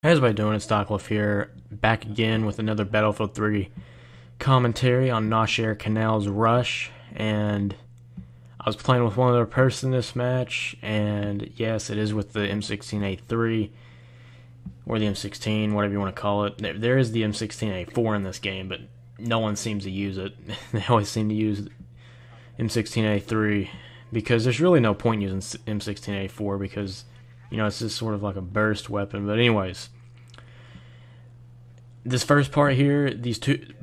How's everybody doing? It's dyclif here, back again with another Battlefield 3 commentary on Nasher Canal's Rush, and I was playing with one other person this match, and yes, it is with the M16A3, or the M16, whatever you want to call it. There is the M16A4 in this game, but no one seems to use it. They always seem to use M16A3, because there's really no point using M16A4, because, you know, it's just sort of like a burst weapon. But anyways, this first part here,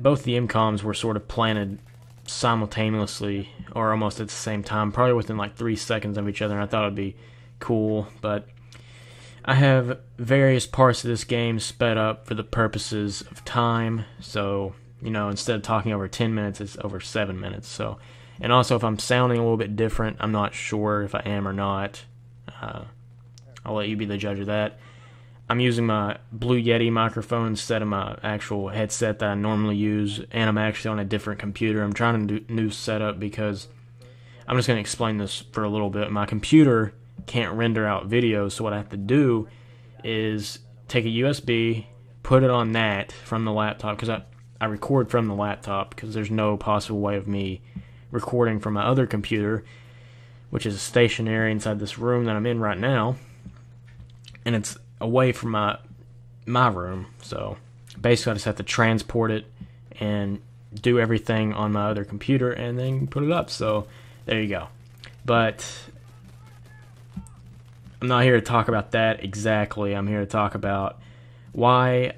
both the MCOMs were sort of planted simultaneously, or almost at the same time, probably within like 3 seconds of each other, and I thought it'd be cool. But I have various parts of this game sped up for the purposes of time, so, you know, instead of talking over 10 minutes, it's over 7 minutes. So, and also, if I'm sounding a little bit different, I'm not sure if I am or not. I'll let you be the judge of that. I'm using my Blue Yeti microphone instead of my actual headset that I normally use, and I'm actually on a different computer. I'm trying to do a new setup because I'm just going to explain this for a little bit. My computer can't render out videos, so what I have to do is take a USB, put it on that from the laptop, because I record from the laptop, because there's no possible way of me recording from my other computer, which is stationary inside this room that I'm in right now, and it's away from my room. So basically I just have to transport it and do everything on my other computer and then put it up. So there you go. But I'm not here to talk about that exactly. I'm here to talk about why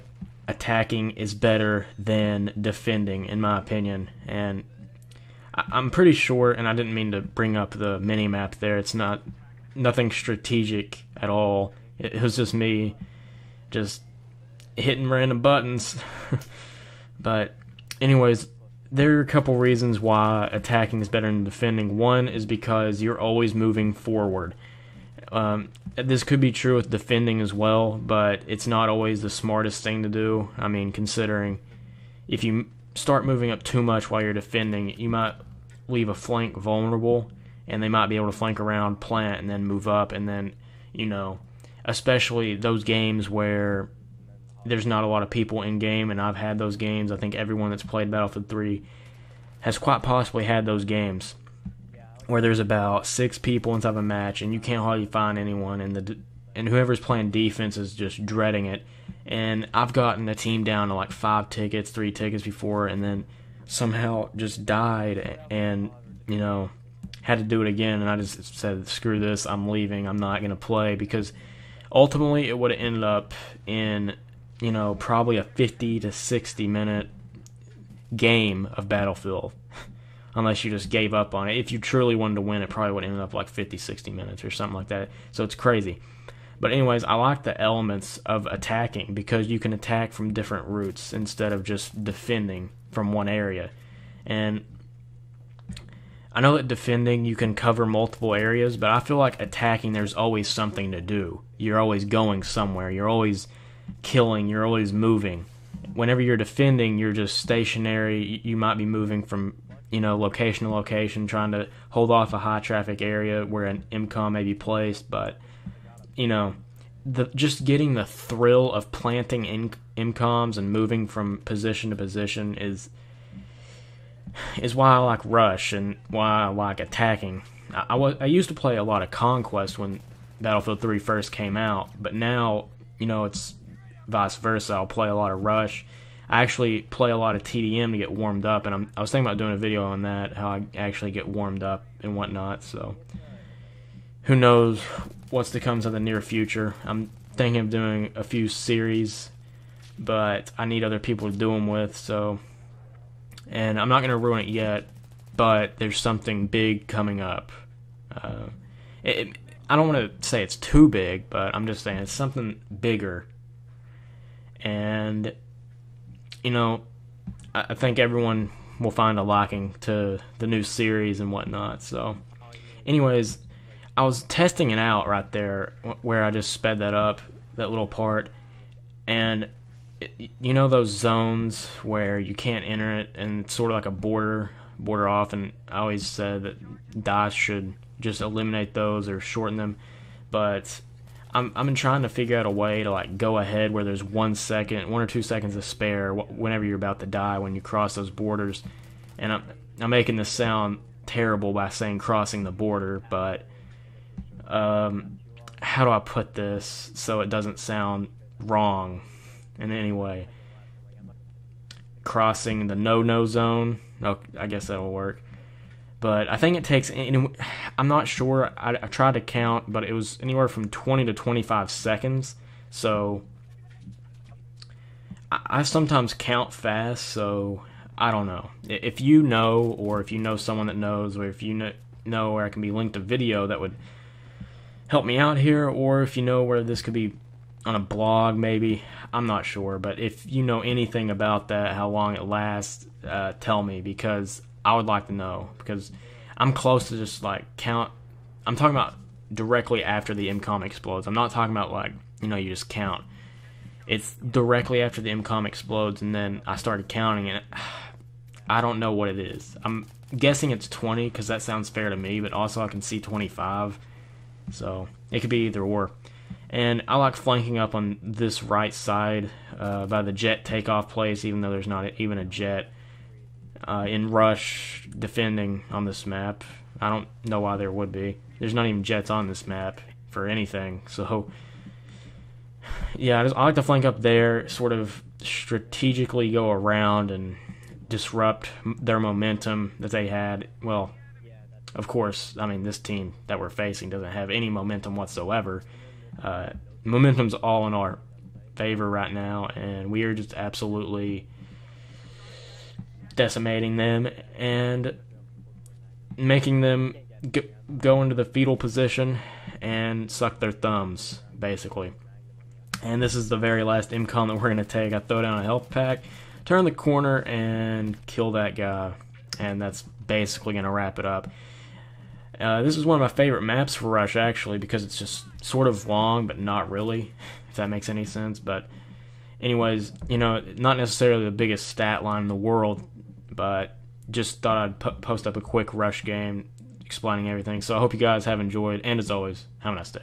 attacking is better than defending, in my opinion. And I'm pretty sure, and I didn't mean to bring up the mini-map there, it's nothing strategic at all. It was just me just hitting random buttons. But anyways, there are a couple reasons why attacking is better than defending. One is because you're always moving forward. This could be true with defending as well, but it's not always the smartest thing to do. I mean, considering if you start moving up too much while you're defending, you might leave a flank vulnerable, and they might be able to flank around, plant, and then move up, and then, you know, especially those games where there's not a lot of people in game, and I've had those games. I think everyone that's played Battlefield 3 has quite possibly had those games where there's about 6 people inside of a match, and you can't hardly find anyone, and whoever's playing defense is just dreading it. And I've gotten a team down to like 5 tickets, 3 tickets before, and then somehow just died, and, you know, had to do it again, and I just said, screw this, I'm leaving, I'm not going to play, because ultimately it would have ended up in, you know, probably a 50 to 60 minute game of Battlefield, unless you just gave up on it. If you truly wanted to win, it probably would have ended up like 50, 60 minutes or something like that, so it's crazy. But anyways, I like the elements of attacking, because you can attack from different routes instead of just defending from one area. And I know that defending, you can cover multiple areas, but I feel like attacking, there's always something to do. You're always going somewhere. You're always killing. You're always moving. Whenever you're defending, you're just stationary. You might be moving from, you know, location to location, trying to hold off a high traffic area where an MCOM may be placed. But, you know, just getting the thrill of planting MCOMs and moving from position to position is why I like Rush and why I like attacking. I used to play a lot of Conquest when Battlefield 3 first came out, but now, you know, it's vice versa. I'll play a lot of Rush. I actually play a lot of TDM to get warmed up, and I was thinking about doing a video on that, how I actually get warmed up and whatnot. So who knows what's to come in the near future. I'm thinking of doing a few series, but I need other people to do them with, so, and I'm not going to ruin it yet, but there's something big coming up. I don't want to say it's too big, but I'm just saying it's something bigger. And, you know, I think everyone will find a liking to the new series and whatnot. So, anyways, I was testing it out right there where I just sped that up, that little part. And, you know those zones where you can't enter it, and it's sort of like a border off, and I always said that DICE should just eliminate those or shorten them. But I've been trying to figure out a way to like go ahead where there's 1 or 2 seconds to spare whenever you're about to die when you cross those borders, and I'm making this sound terrible by saying crossing the border, but how do I put this so it doesn't sound wrong in any way? Crossing the no zone. Oh, I guess that'll work. But I think it takes, I'm not sure, I tried to count, but it was anywhere from 20 to 25 seconds. So I sometimes count fast, so I don't know. If you know, or if you know someone that knows, or if you know where I can be linked a video that would help me out here, or if you know where this could be on a blog maybe, I'm not sure. But if you know anything about that, how long it lasts, tell me, because I would like to know, because I'm close to just like count. I'm talking about directly after the MCOM explodes. I'm not talking about like, you just count. It's directly after the MCOM explodes, and then I started counting, and I don't know what it is. I'm guessing it's 20 because that sounds fair to me, but also I can see 25, so it could be either or. And I like flanking up on this right side by the jet takeoff place, even though there's not even a jet. In rush defending on this map. I don't know why there would be. There's not even jets on this map for anything. So, yeah, I like to flank up there, sort of strategically go around and disrupt their momentum that they had. Well, of course, I mean, this team that we're facing doesn't have any momentum whatsoever. Momentum's all in our favor right now, and we are just absolutely decimating them and making them go into the fetal position and suck their thumbs, basically. And this is the very last MCOM that we're going to take. I throw down a health pack, turn the corner, and kill that guy. And that's basically going to wrap it up. This is one of my favorite maps for Rush, actually, because it's just sort of long, but not really, if that makes any sense. But anyways, not necessarily the biggest stat line in the world, but just thought I'd post up a quick Rush game explaining everything. So I hope you guys have enjoyed, and as always, have a nice day.